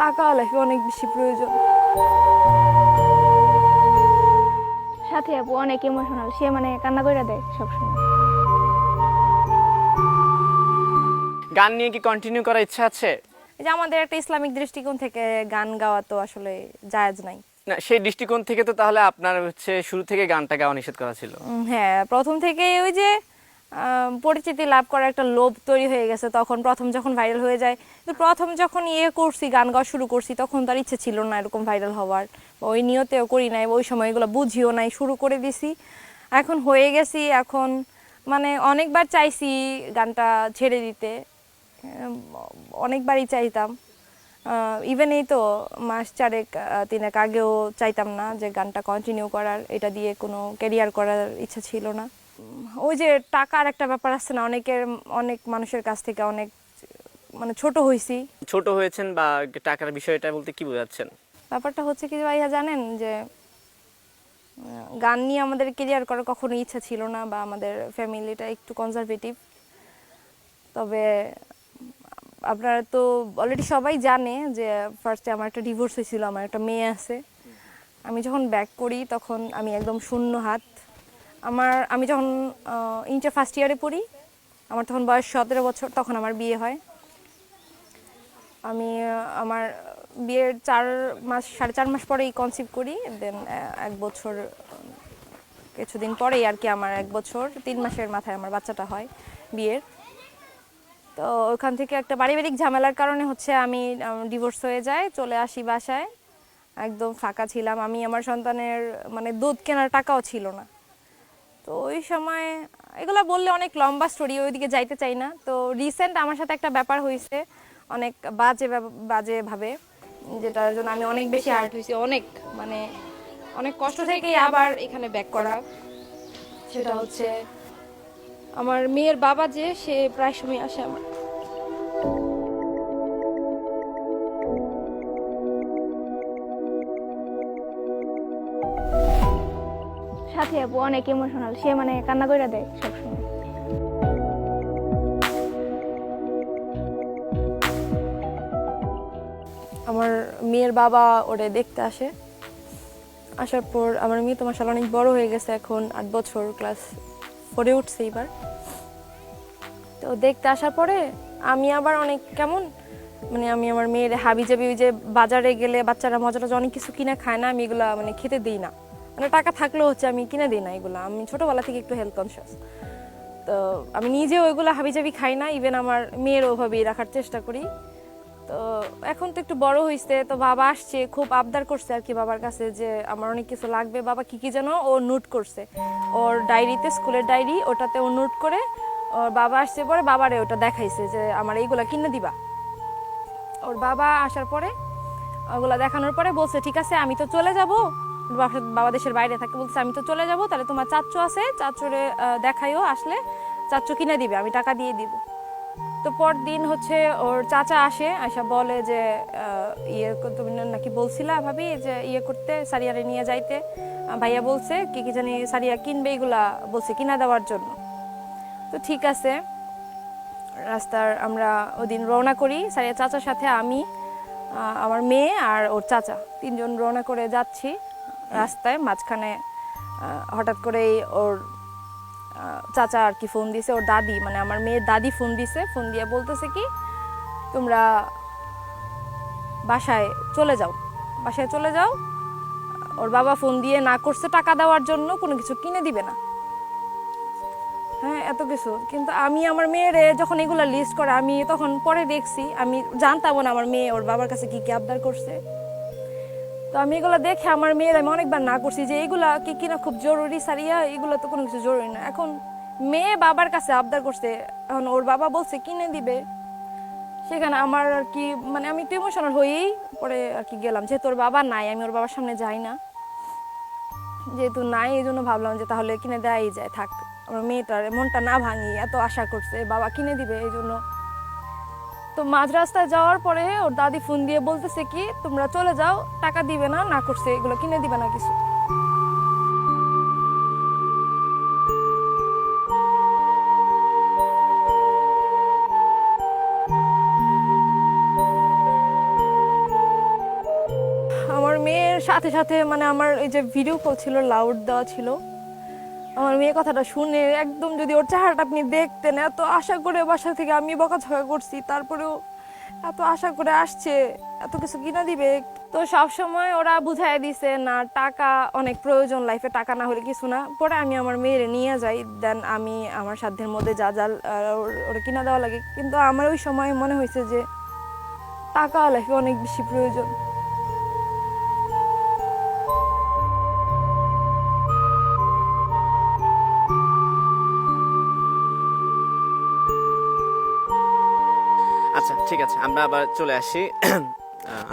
টাকা লাইফে অনেক বেশি প্রয়োজন। সাথী আপু অনেক ইমোশনাল, সে মানে কান্না করে দেয় সবসময়। গান নিয়ে কি কন্টিনিউ করার ইচ্ছা আছে? এই যে আমাদের একটা ইসলামিক দৃষ্টিকোণ থেকে গান গাওয়া তো আসলে জায়েজ নাই। না, সেই দৃষ্টিকোণ থেকে তো তাহলে আপনার শুরু থেকে গানটা গাওয়া নিষেধ করা ছিল। হ্যাঁ, প্রথম থেকে ওই যে পরিচিতি লাভ করার একটা লোভ তৈরি হয়ে গেছে। তখন প্রথম যখন ভাইরাল হয়ে যায়, তো প্রথম যখন করছি গান গাওয়া শুরু করছি, তখন তার ইচ্ছে ছিল না এরকম ভাইরাল হওয়ার, ওই নিয়তেও করি নাই, ওই সময় এগুলো বুঝিও নাই, শুরু করে দিছি। এখন হয়ে গেছি, এখন মানে অনেকবার চাইছি গানটা ছেড়ে দিতে, অনেকবারই চাইতাম। ইভেন এই তো মাস চারেক তিনেক আগেও চাইতাম না যে গানটা কন্টিনিউ করার, এটা দিয়ে কোনো ক্যারিয়ার করার ইচ্ছা ছিল না। ওই যে টাকার একটা ব্যাপার আছে না, অনেক মানুষের কাছ থেকে অনেক মানে ছোট হয়েছি। ছোট হয়েছেন বা টাকার বিষয়টা বলতে কি বোঝাচ্ছেন? ব্যাপারটা হচ্ছে কি ভাইয়া জানেন, যে গান নিয়ে আমাদের ক্যারিয়ার করার কখনো ইচ্ছা ছিল না, বা আমাদের ফ্যামিলিটা একটু কনজারভেটিভ। তবে আপনারা তো অলরেডি সবাই জানে যে ফার্স্টে আমার একটা ডিভোর্স হয়েছিল, আমার একটা মেয়ে আছে। আমি যখন ব্যাক করি তখন আমি একদম শূন্য হাত। আমি যখন ইন্টার ফার্স্ট ইয়ারে পড়ি, আমার তখন বয়স 17 বছর, তখন আমার বিয়ে হয়। আমি আমার বিয়ের 4.5 মাস পরেই কনসিভ করি। দেন 1 বছর কিছুদিন পরেই আর কি, আমার 1 বছর 3 মাসের মাথায় আমার বাচ্চাটা হয় বিয়ের। তো ওখান থেকে একটা পারিবারিক ঝামেলার কারণে হচ্ছে আমি ডিভোর্স হয়ে যায়, চলে আসি বাসায়। একদম ফাঁকা ছিলাম আমি, আমার সন্তানের মানে দুধ কেনার টাকাও ছিল না। তো ওই সময় এগুলো বললে অনেক লম্বা স্টোরি, ওইদিকে যাইতে চাই না। তো রিসেন্ট আমার সাথে একটা ব্যাপার হয়েছে, অনেক বাজেভাবে, যেটার জন্য আমি অনেক বেশি হার্ট হয়েছি, অনেক মানে অনেক কষ্ট থেকেই আবার এখানে ব্যাক করা। সেটা হচ্ছে আমার মেয়ের বাবা, যে সে প্রায় সময় আসে আমার। সাথী আপু অনেক ইমোশনাল, সে মানে কান্না করে দেয় সবসময়। আমার মেয়ের বাবা ওরে দেখতে আসে। আসার পর আমার মেয়ে তো মাশাআল্লাহ অনেক বড় হয়ে গেছে, এখন 8 বছর, ক্লাস 4-এ উঠছে এবার। তো দেখতে আসার পরে আমি আবার অনেক কেমন মানে আমি আমার মেয়ের হাবিজাবি, ওই যে বাজারে গেলে বাচ্চারা মজাটা অনেক কিছু কিনে খায় না, আমি এগুলা মানে খেতে দিই না। মানে টাকা থাকলেও হচ্ছে আমি কিনে দিই না এগুলা, আমি ছোটবেলা থেকে একটু হেলথ কনসিয়াস। তো আমি নিজেও ওইগুলো হাবিজাবি খাই না, ইভেন আমার মেয়ের ওভাবেই রাখার চেষ্টা করি। তো এখন তো একটু বড় হয়েছে, তো বাবা আসছে, খুব আবদার করছে আর কি বাবার কাছে যে আমার অনেক কিছু লাগবে। বাবা কি কি যেন ও নোট করছে ওর ডায়েরিতে, স্কুলের ডায়েরি, ওটাতে ও নোট করে ওর বাবা আসছে পরে বাবারে ওটা দেখাইছে যে আমার এইগুলা কিনে দিবা। ওর বাবা আসার পরে ওগুলা দেখানোর পরে বলছে ঠিক আছে আমি তো চলে যাব, বাবা দেশের বাইরে থাকে, বলছে আমি তো চলে যাব, তাহলে তোমার চাচ্চু আছে, চাচ্চুরে দেখাইও, আসলে চাচ্চু কিনে দিবে, আমি টাকা দিয়ে দিব। তো পর দিন হচ্ছে ওর চাচা আসে, আয়সা বলে যে তুমি নাকি বলছিলা ভাবি যে করতে সারিয়ারে নিয়ে যাইতে, ভাইয়া বলছে কি কি জানি সারিয়া কিনবে, এগুলা বলছে কিনা দেওয়ার জন্য। তো ঠিক আছে, রাস্তার আমরা ওদিন রওনা করি সারিয়া চাচার সাথে, আমি আমার মেয়ে আর ওর চাচা, তিনজন রওনা করে যাচ্ছি। রাস্তায় মাঝখানে হঠাৎ করেই ওর চাচা আর কি ফোন দিছে, ওর দাদি মানে আমার মেয়ের দাদি ফোন দিছে, ফোন দিয়ে বলতেছে কি তোমরা বাসায় চলে যাও, বাসায় চলে যাও। ওর বাবা ফোন দিয়ে না করছে টাকা দেওয়ার জন্য, কোনো কিছু কিনে দিবে না। হ্যাঁ, এত কিছু, কিন্তু আমি আমার মেয়ের যখন এগুলা লিস্ট করে, আমি তখন পরে দেখছি, আমি জানতাম না আমার মেয়ে ওর বাবার কাছে কি কি আবদার করছে। তো আমি এগুলো দেখে আমার মেয়ের আমি অনেকবার না করছি যে এইগুলা কি কিনা খুব জরুরি সারিয়া, এগুলো তো কোনো কিছু জরুরি না। এখন মেয়ে বাবার কাছে আবদার করছে, এখন ওর বাবা বলছে কিনে দিবে, সেখানে আমার আর কি মানে আমি একটু ইমোশনাল হয়েই পরে আর কি গেলাম। যেহেতু ওর বাবা নাই, আমি ওর বাবার সামনে যাই না, যেহেতু নাই এই জন্য ভাবলাম যে তাহলে কিনে দেওয়াই যায়, থাক আমার মেয়েটার মনটা না ভাঙি, এত আশা করছে বাবা কিনে দিবে এই জন্য। তো মাঝ রাস্তায় যাওয়ার পরে ওর দাদি ফোন দিয়ে বলতেছে কি তোমরা চলে যাও, টাকা দিবে না, না করছে এগুলো কিনে দিবে না কিছু। সাথে সাথে মানে আমার এই যে ভিডিও কল ছিল, লাউড দেওয়া ছিল, আমার মেয়ে কথাটা শুনে একদম, যদি ওর চেহারাটা আপনি দেখতেন, এত আশা করে বাসা থেকে আমি বকাঝকা করছি, তারপরেও এত আশা করে আসছে, এত কিছু কিনা দিবে। তো সব সময় ওরা বুঝাই দিছে না, টাকা অনেক প্রয়োজন লাইফে, টাকা না হলে কিছু না। পরে আমি আমার মেয়েরে নিয়ে যাই, দেন আমি আমার সাধ্যের মধ্যে যা যা ওরা কিনা দেওয়া লাগে। কিন্তু আমার ওই সময় মনে হয়েছে যে টাকা লাইফে অনেক বেশি প্রয়োজন। আচ্ছা ঠিক আছে, আমরা আবার চলে আসি।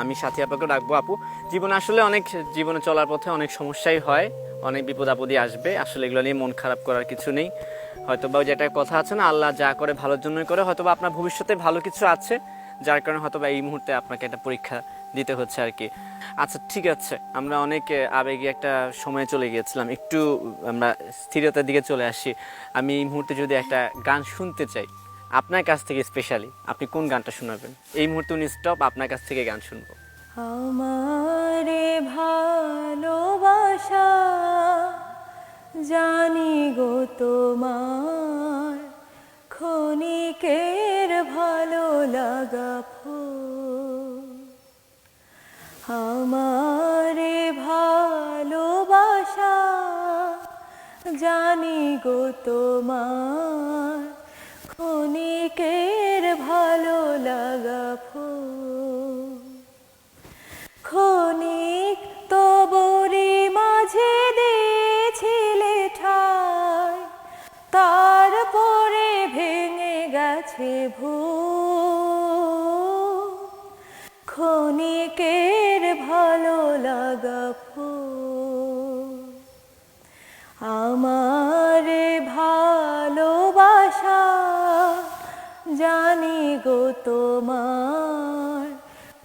আমি সাথী আপাকে ডাকবো। আপু, জীবনে আসলে জীবনে চলার পথে অনেক সমস্যাই হয়, অনেক বিপদ আপদই আসবে, আসলে এগুলো নিয়ে মন খারাপ করার কিছু নেই। হয়তোবা ওই যে একটা কথা আছে না, আল্লাহ যা করে ভালোর জন্যই করে, হয়তোবা আপনার ভবিষ্যতে ভালো কিছু আছে, যার কারণে হয়তোবা এই মুহূর্তে আপনাকে একটা পরীক্ষা দিতে হচ্ছে আর কি। আচ্ছা ঠিক আছে, আমরা অনেক আবেগে একটা সময়ে চলে গিয়েছিলাম, একটু আমরা স্থিরতার দিকে চলে আসি। আমি এই মুহূর্তে যদি একটা গান শুনতে চাই আপনার কাছ থেকে, স্পেশালি আপনি কোন গানটা শোনাবেন? এই মুহূর্তে উনি স্টপ, আপনার কাছ থেকে গান শুনবো। আমারে ভালোবাসা জানি গো তোমার, ক্ষণিকের ভালো লাগা ফুল। আমারে ভালোবাসা জানি গো তোমার, ক্ষণিকের ভালো লাগা ফুল। ক্ষণিক তবরি মাঝে দিয়েছিলে ঠাই, তারপরে ভেঙে গেছে ভুল। ক্ষণিকের ভালো লাগা ফুল। আমারে ভালোবাসা জানি গো তোমার,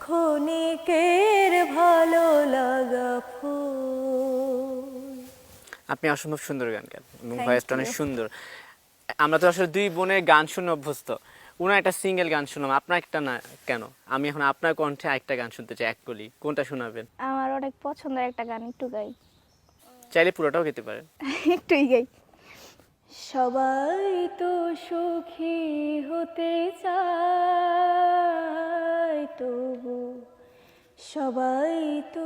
ক্ষণিকের ভালো লাগা ফুল। আপনি অসম্ভব সুন্দর গান গান এবং Thank ভয়েসটা অনেক you. সুন্দর। আমরা তো আসলে দুই বোনের গান শুনে অভ্যস্ত, ওনার একটা সিঙ্গেল গান শুনলাম, আপনার একটা না কেন? আমি এখন আপনার কণ্ঠে একটা গান শুনতে চাই, এক কলি, কোনটা শোনাবেন? আমার অনেক পছন্দের একটা গান, একটু গাই। চাইলে পুরোটাও খেতে পারেন। একটুই গাই। সবাই তো সুখী হতে চায়, তবু সবাই তো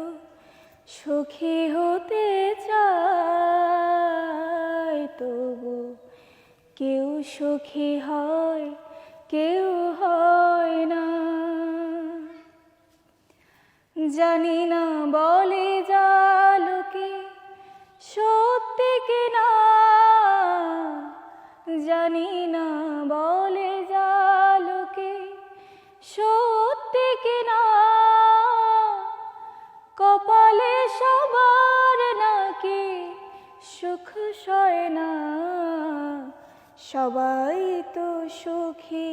সুখী হতে চায়, তবু কেউ সুখী হয়, কেউ হয় না। জানি না বলে যা লোকে সত্যি কিনা, জানি না বলে যা লোকে সত্যি কিনা। কপালে সবার নাকি সুখ সয় না, সবাই তো সুখী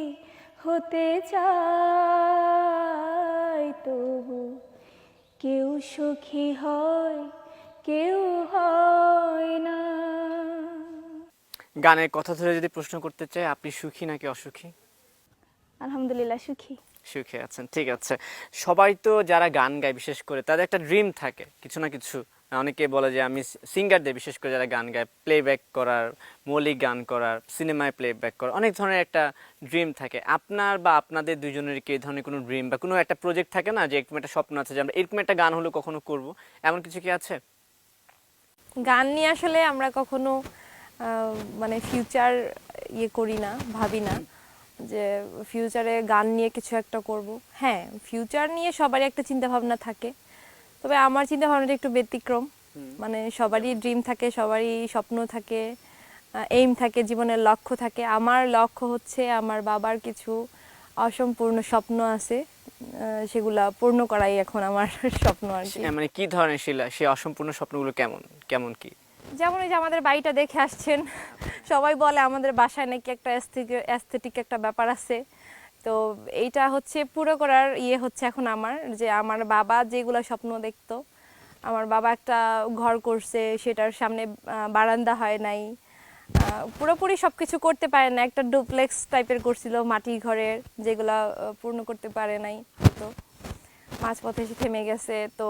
হতে চায়, তবু কেউ সুখী হয়, কেউ হয় না। গানের কথা ধরে যদি প্রশ্ন করতে চাই, আপনি সুখী নাকি অসুখী? আলহামদুলিল্লাহ সুখী। সুখী আছেন, ঠিক আছে। সবাই তো যারা গান গায় বিশেষ করে তাদের একটা ড্রিম থাকে কিছু না কিছু। অনেকে বলে যে আমি সিঙ্গারদের, বিশেষ করে যারা গান গায়, প্লেব্যাক করার, মৌলিক গান করার, সিনেমায় প্লেব্যাক করার, অনেক ধরনের একটা ড্রিম থাকে। আপনার বা আপনাদের দুজনের কি এই ধরনের কোনো ড্রিম বা কোনো একটা প্রজেক্ট থাকে না, যে এরকম একটা স্বপ্ন আছে যে আমরা এরকম একটা গান হলো কখনো করব, এমন কিছু কি আছে? গান নিয়ে আসলে আমরা কখনো মানে ফিউচার করি না, ভাবি না যে ফিউচারে গান নিয়ে কিছু একটা করব। হ্যাঁ, ফিউচার নিয়ে সবারই একটা চিন্তা ভাবনা থাকে, তবে আমার চিন্তা ভাবনাটা একটু ব্যতিক্রম। মানে সবারই ড্রিম থাকে, সবারই স্বপ্ন থাকে, এইম থাকে, জীবনের লক্ষ্য থাকে। আমার লক্ষ্য হচ্ছে আমার বাবার কিছু অসম্পূর্ণ স্বপ্ন আছে, সেগুলা পূর্ণ করাই এখন আমার স্বপ্ন আর কি। মানে কি ধরনের সেই অসম্পূর্ণ স্বপ্নগুলো কেমন কেমন কি? যেমন এই যে আমাদের বাড়িটা দেখে আসছেন, সবাই বলে আমাদের বাসায় নাকি একটা অ্যাস্থেটিক একটা ব্যাপার আছে। তো এইটা হচ্ছে পুরো করার হচ্ছে এখন আমার, যে আমার বাবা যেগুলো স্বপ্ন দেখতো, আমার বাবা একটা ঘর করছে, সেটার সামনে বারান্দা হয় নাই, পুরোপুরি সব কিছু করতে পারে না, একটা ডুপ্লেক্স টাইপের করছিল মাটির ঘরের, যেগুলা পূর্ণ করতে পারে নাই। তো মাঝপথে এসে থেমে গেছে। তো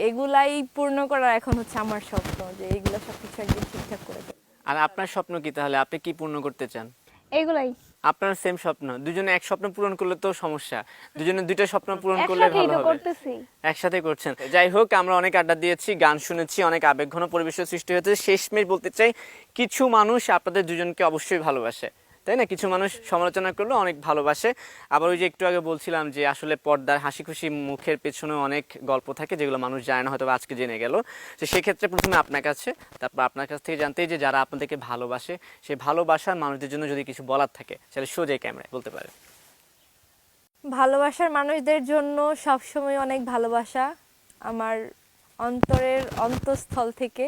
এগুলাই পূর্ণ করার এখন হচ্ছে আমার স্বপ্ন, যে এইগুলো সবকিছু একদিন ঠিকঠাক করে দেব। আর আপনার স্বপ্ন কি তাহলে? আপনি কি পূর্ণ করতে চান? এইগুলাই আপনার সেম স্বপ্ন, দুজনে এক স্বপ্ন পূরণ করলে তো সমস্যা, দুজনে দুইটা স্বপ্ন পূরণ করলে একসাথেই ভালো তো হবে। করতেছি। একসাথে করছেন। যাই হোক, আমরা অনেক আড্ডা দিয়েছি, গান শুনেছি, অনেক আবেগঘন পরিবেশের সৃষ্টি হয়েছে। শেষমেশ বলতে চাই, কিছু মানুষ আপনাদের দুজনকে অবশ্যই ভালোবাসে, তাই না? কিছু মানুষ সমালোচনা করলেও অনেক ভালোবাসে। আবার ওই যে একটু আগে বলছিলাম যে আসলে পর্দার হাসি খুশি মুখের পেছনে অনেক গল্প থাকে, যেগুলো মানুষ জানে না, হয়তো আজকে জেনে গেল। তো সেক্ষেত্রে প্রথমে আপনার কাছে, তারপর আপনার কাছ থেকে জানতে যে যারা আপনাদেরকে ভালোবাসে, সেই ভালোবাসার মানুষদের জন্য যদি কিছু বলার থাকে, তাহলে সোজা ক্যামেরায় বলতে পারে। ভালোবাসার মানুষদের জন্য সবসময় অনেক ভালোবাসা, আমার অন্তরের অন্তঃস্থল থেকে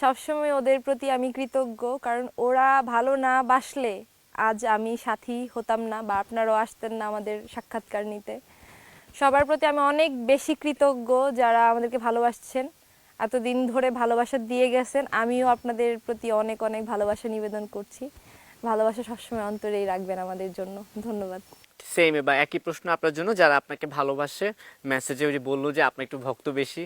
সবসময় ওদের প্রতি আমি কৃতজ্ঞ। কারণ ওরা ভালো না বাসলে আজ আমি সাথী হতাম না, বা আপনারাও আসতেন না আমাদের সাক্ষাৎকার নিতে। সবার প্রতি আমি অনেক বেশি কৃতজ্ঞ, যারা আমাদেরকে ভালোবাসছেন, এতদিন ধরে ভালোবাসা দিয়ে গেছেন। আমিও আপনাদের প্রতি অনেক অনেক ভালোবাসা নিবেদন করছি। ভালোবাসা সবসময় অন্তরেই রাখবেন আমাদের জন্য। ধন্যবাদ। সেম বা একই প্রশ্ন আপনার জন্য, যারা আপনাকে ভালোবাসে। মেসেজে ওই যে বললো যে আপনি একটু ভক্ত বেশি,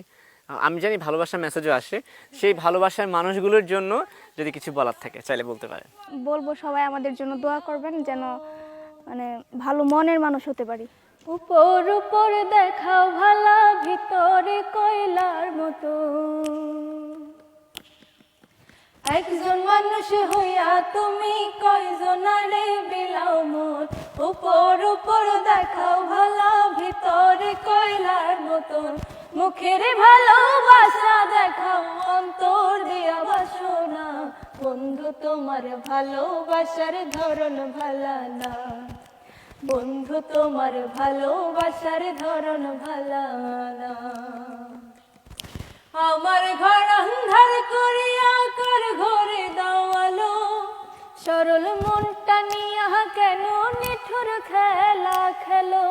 আমি জানি ভালোবাসার মেসেজও আসে। সেই ভালোবাসার মানুষগুলোর জন্য যদি কিছু বলার থাকে চাইলে বলতে পারেন। বলবো সবাই আমাদের জন্য দোয়া করবেন, যেন মানে ভালো মনের মানুষ হতে পারি। উপর উপর দেখাও ভালা, ভিতরে কয়লার মতো। একজন মানুষ হইয়া তুমি কয়জনারে বিলাও মন। উপর উপর দেখাও ভালা, ভিতরে কয়লার মতন। মুখের ভালোবাসা দেখাও, অন্তর দিয়া বাসনা। বন্ধু তোমার ভালোবাসার ধরন ভালা না, বন্ধু তোমার ভালোবাসার ধরন ভালা না। আমার ঘর অন্ধার করিয়া কার ঘরে দাও আলো, সরল মনটা নিয়া কেন নিঠুর খেলা খেলো।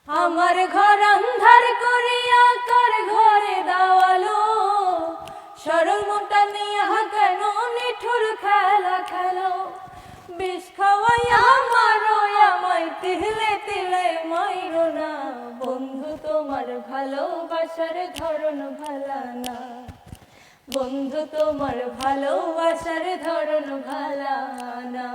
আমার ঘর অন্ধার করিয়া কার ঘরে দাও আলো, সরল মনটা নিয়া কেন নিঠুর খেলা খেলো। বিষ খাওয়াইয়া মারো আমায়, তিলে তিলে মাইরো না। বন্ধু তোমার ভালোবাসার ধরন ভালা না, বন্ধু তোমার ভালোবাসার ধরন ভালা না।